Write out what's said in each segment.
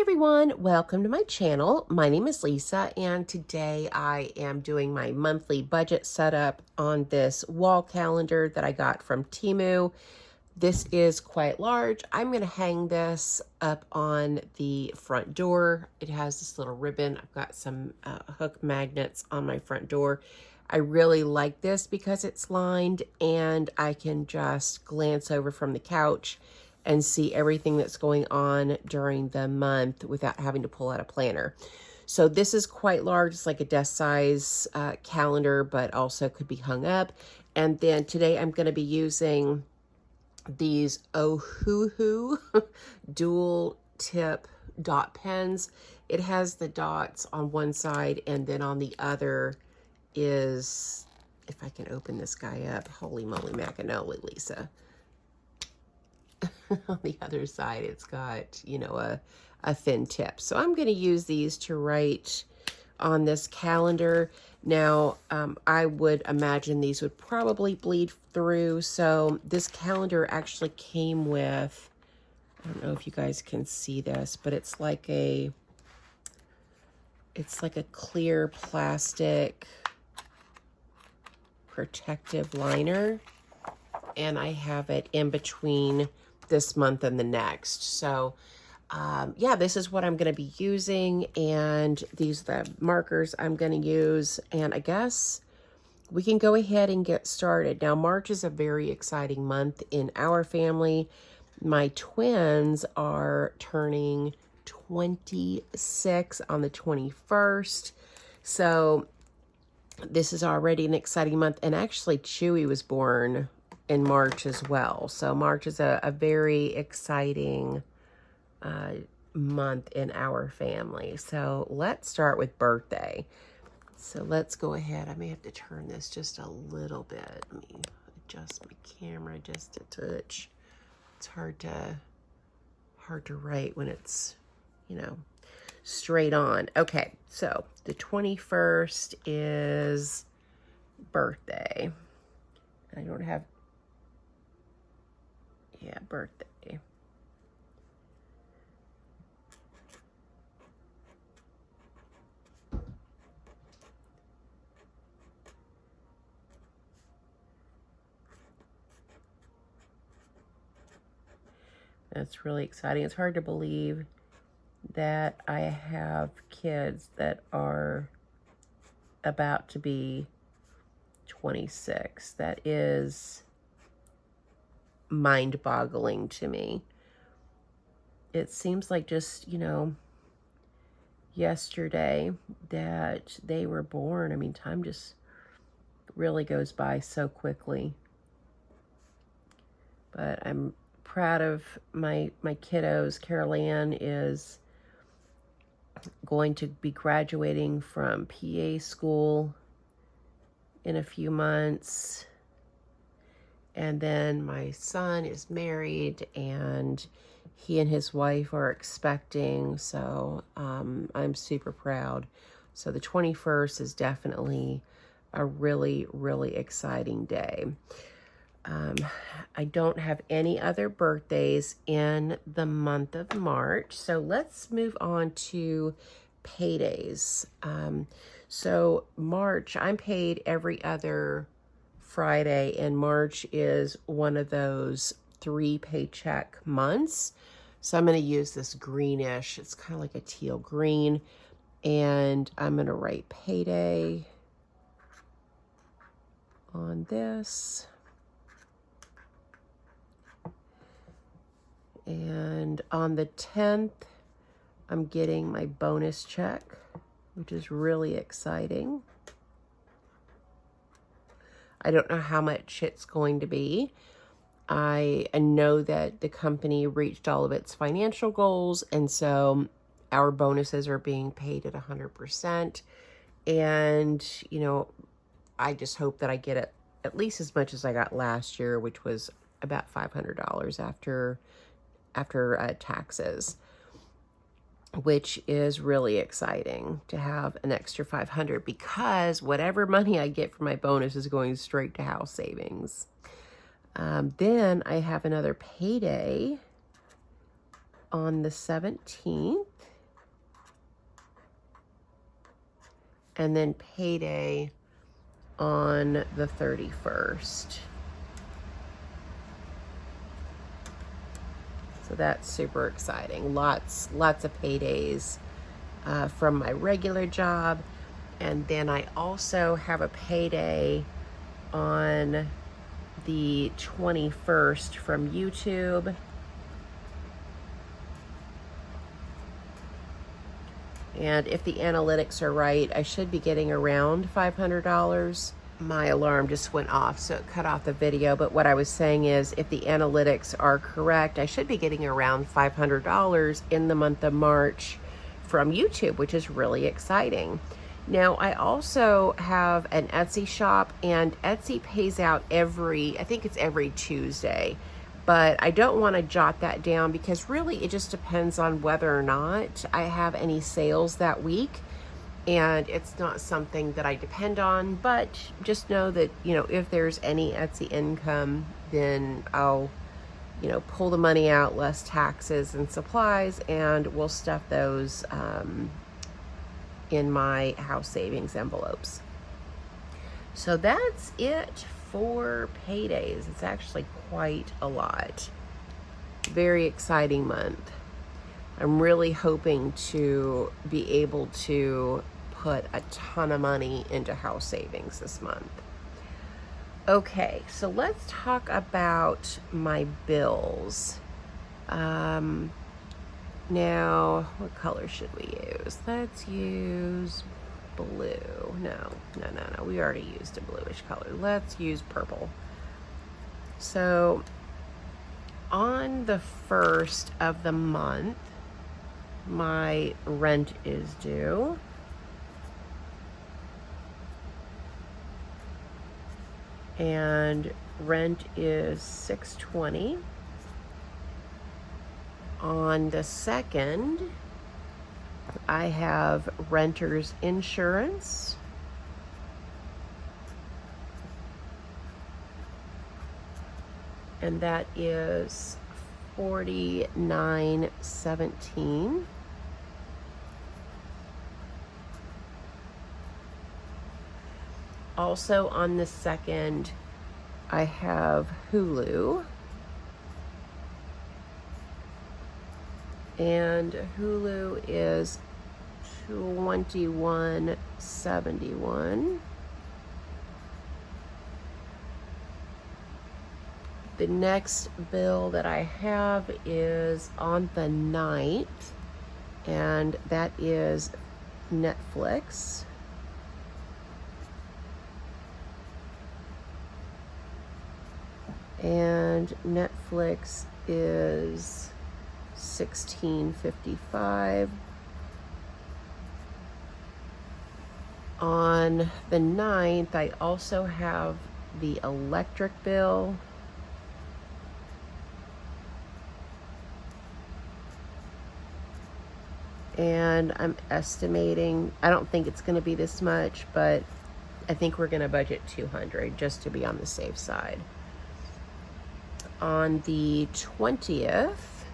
Hi everyone, welcome to my channel. My name is Lisa and today I am doing my monthly budget setup on this wall calendar that I got from Temu. This is quite large. I'm going to hang this up on the front door. It has this little ribbon. I've got some hook magnets on my front door. I really like this because it's lined and I can just glance over from the couch and see everything that's going on during the month without having to pull out a planner. So this is quite large. It's like a desk size calendar, but also could be hung up. And then today I'm going to be using these Ohuhu dual tip dot pens. It has the dots on one side and then on the other is, if I can open this guy up, holy moly macanoli, Lisa. On the other side, it's got, you know, a thin tip. So I'm going to use these to write on this calendar. Now, I would imagine these would probably bleed through. So this calendar actually came with, I don't know if you guys can see this, but it's like a clear plastic protective liner. And I have it in between this month and the next. So yeah, this is what I'm going to be using, and these are the markers I'm going to use, and I guess we can go ahead and get started. Now, March is a very exciting month in our family. My twins are turning 26 on the 21st, so this is already an exciting month, and actually Chewy was born in March as well. So March is a very exciting month in our family. So let's start with birthday. So let's go ahead. I may have to turn this just a little bit. Let me adjust my camera just a touch. It's hard to write when it's, you know, straight on. Okay, so the 21st is birthday. I don't have, yeah, birthday. That's really exciting. It's hard to believe that I have kids that are about to be 26. That is mind-boggling to me. It seems like just, you know, yesterday that they were born. I mean, time just really goes by so quickly. But I'm proud of my kiddos. Carol Ann is going to be graduating from PA school in a few months. And then my son is married and he and his wife are expecting. So I'm super proud. So the 21st is definitely a really, really exciting day. I don't have any other birthdays in the month of March. So let's move on to paydays. So March, I'm paid every other Friday, and March is one of those 3 paycheck months. So I'm going to use this greenish, it's kind of like a teal green, and I'm going to write payday on this. And on the 10th, I'm getting my bonus check, which is really exciting. I don't know how much it's going to be. I know that the company reached all of its financial goals, and so our bonuses are being paid at 100%. And, you know, I just hope that I get it at least as much as I got last year, which was about $500 after taxes, which is really exciting to have an extra $500 because whatever money I get from my bonus is going straight to house savings. Then I have another payday on the 17th, and then payday on the 31st. So that's super exciting. Lots of paydays from my regular job. And then I also have a payday on the 21st from YouTube. And if the analytics are right, I should be getting around $500. My alarm just went off, so it cut off the video. But what I was saying is, if the analytics are correct, I should be getting around $500 in the month of March from YouTube, which is really exciting. Now, I also have an Etsy shop, and Etsy pays out I think it's every Tuesday. But I don't want to jot that down because really it just depends on whether or not I have any sales that week. And it's not something that I depend on, but just know that, if there's any Etsy income, then I'll, pull the money out, less taxes and supplies, and we'll stuff those in my house savings envelopes. So that's it for paydays. It's actually quite a lot. Very exciting month. I'm really hoping to be able to put a ton of money into house savings this month. Okay, so let's talk about my bills. Now, what color should we use? Let's use blue. No. We already used a bluish color. Let's use purple. So, on the 1st of the month, my rent is due. And rent is $620. On the 2nd, I have renter's insurance. And that is $49.17. Also on the 2nd, I have Hulu. And Hulu is $21.71. The next bill that I have is on the 9th, and that is Netflix. And Netflix is $16.55. On the 9th, I also have the electric bill. And I'm estimating, I don't think it's going to be this much, but I think we're going to budget $200 just to be on the safe side. On the 20th,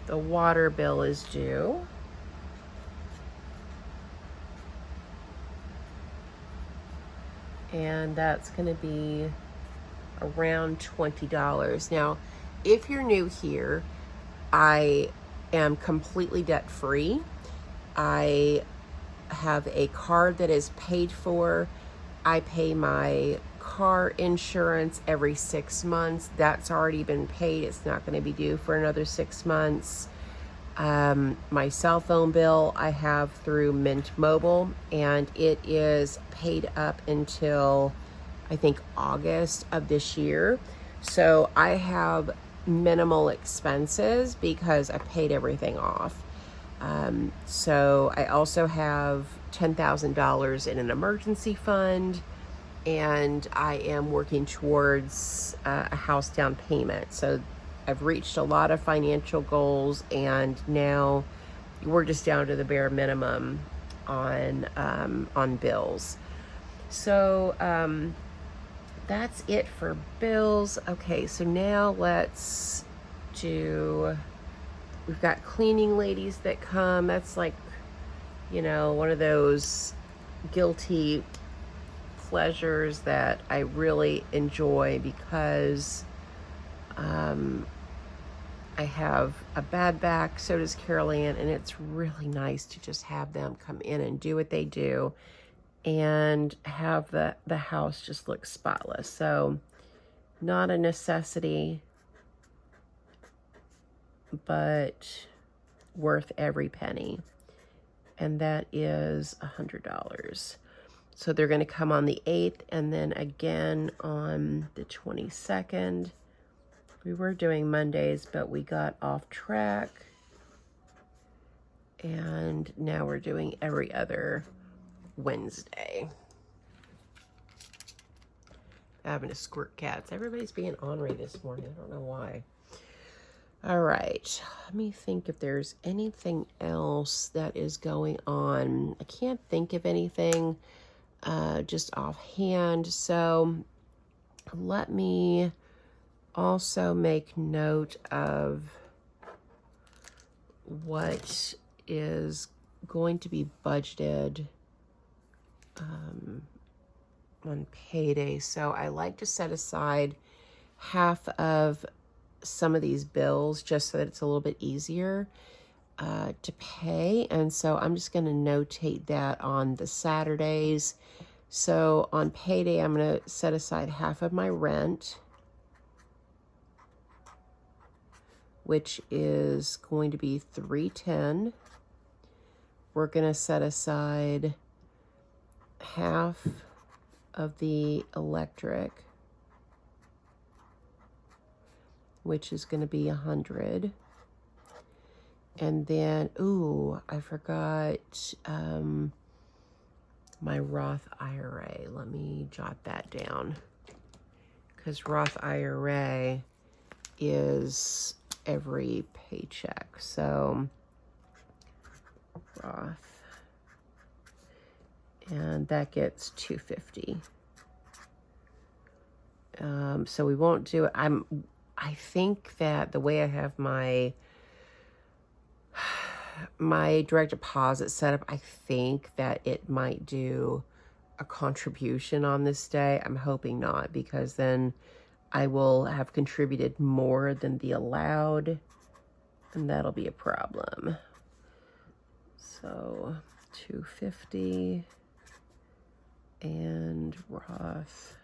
the water bill is due. And that's going to be around $20. Now, if you're new here, I am completely debt-free. I have a car that is paid for. I pay my car insurance every 6 months. That's already been paid. It's not going to be due for another 6 months. My cell phone bill I have through Mint Mobile, and it is paid up until I think August of this year. So I have minimal expenses because I paid everything off. So I also have $10,000 in an emergency fund, and I am working towards a house down payment. So I've reached a lot of financial goals, and now we're just down to the bare minimum on bills. So that's it for bills. Okay, so now let's do, we've got cleaning ladies that come. That's like, one of those guilty pleasures that I really enjoy because I have a bad back, so does Carol Ann, and it's really nice to just have them come in and do what they do and have the house just look spotless. So not a necessity, but worth every penny. And that is $100. So they're going to come on the 8th and then again on the 22nd. We were doing Mondays, but we got off track. And now we're doing every other Wednesday. Having to squirt cats. Everybody's being ornery this morning. I don't know why. All right. Let me think if there's anything else that is going on. I can't think of anything just offhand. So let me also make note of what is going to be budgeted on payday. So I like to set aside half of some of these bills just so that it's a little bit easier to pay. And so I'm just going to notate that on the Saturdays. So on payday, I'm going to set aside half of my rent, which is going to be $310. We're going to set aside half of the electric, which is going to be $100. And then, ooh, I forgot my Roth IRA. Let me jot that down, because Roth IRA is every paycheck. So Roth, and that gets $250. So we won't do it. I think that the way I have my direct deposit set up, I think that it might do a contribution on this day. I'm hoping not, because then I will have contributed more than the allowed, and that'll be a problem. So $250 and Roth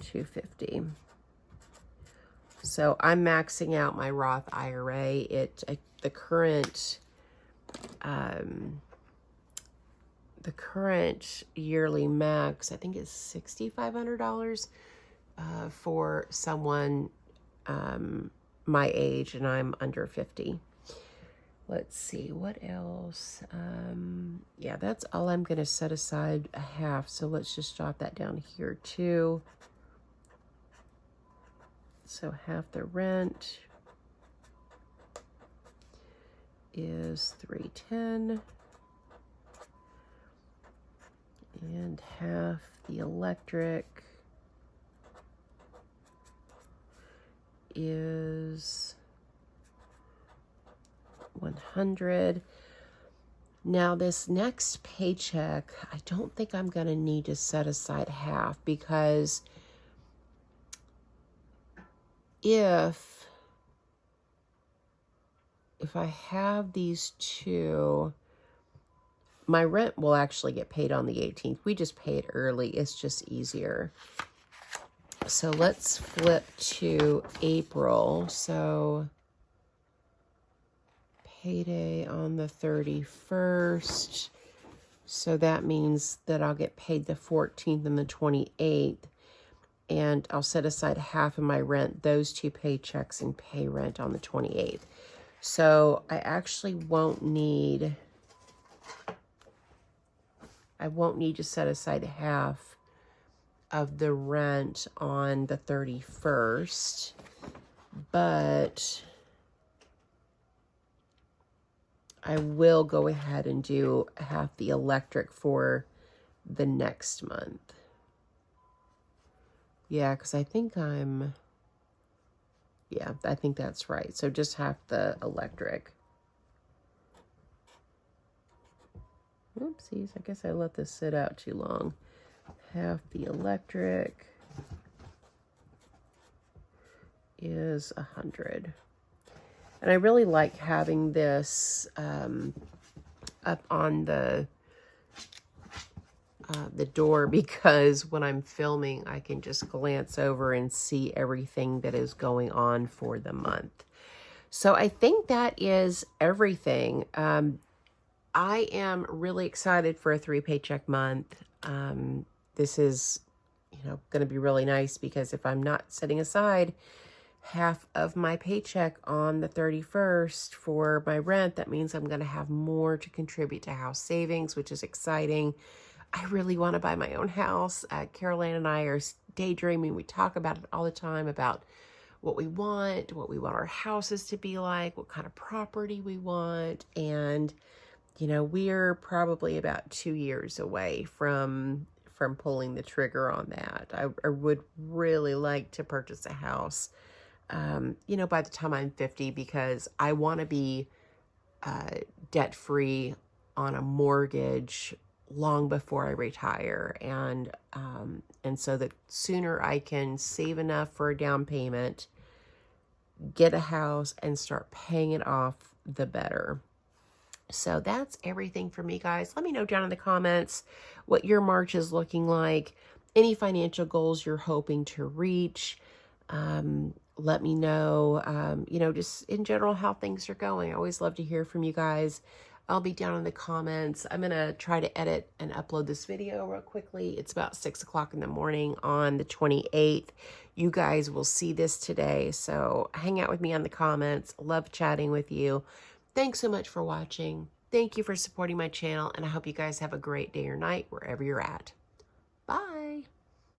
$250. So I'm maxing out my Roth IRA. The current yearly max, I think, is $6,500 for someone my age, and I'm under 50. Let's see, what else? Yeah, that's all I'm going to set aside a half. So let's just jot that down here too. So half the rent is $310, and half the electric is $100. Now this next paycheck, I don't think I'm going to need to set aside half, because if I have these two, my rent will actually get paid on the 18th. We just pay it early. It's just easier. So let's flip to April. So payday on the 31st. So that means that I'll get paid the 14th and the 28th. And I'll set aside half of my rent, those two paychecks, and pay rent on the 28th. So I actually won't need to set aside half of the rent on the 31st, but I will go ahead and do half the electric for the next month. Yeah, because I think I think that's right. So just half the electric. Oopsies, I guess I let this sit out too long. Half the electric is 100. And I really like having this up on the door, because when I'm filming, I can just glance over and see everything that is going on for the month. So I think that is everything. I am really excited for a 3 paycheck month. This is, going to be really nice, because if I'm not setting aside half of my paycheck on the 31st for my rent, that means I'm going to have more to contribute to house savings, which is exciting. I really want to buy my own house. Caroline and I are daydreaming. We talk about it all the time, about what we want our houses to be like, what kind of property we want. And, we're probably about 2 years away from pulling the trigger on that. I would really like to purchase a house, by the time I'm 50, because I want to be debt-free on a mortgage long before I retire. And so the sooner I can save enough for a down payment, get a house, and start paying it off, the better. So that's everything for me, guys. Let me know down in the comments what your March is looking like, any financial goals you're hoping to reach. Let me know, just in general how things are going. I always love to hear from you guys. I'll be down in the comments. I'm going to try to edit and upload this video real quickly. It's about 6 o'clock in the morning on the 28th. You guys will see this today. So hang out with me on the comments. Love chatting with you. Thanks so much for watching. Thank you for supporting my channel, and I hope you guys have a great day or night wherever you're at. Bye.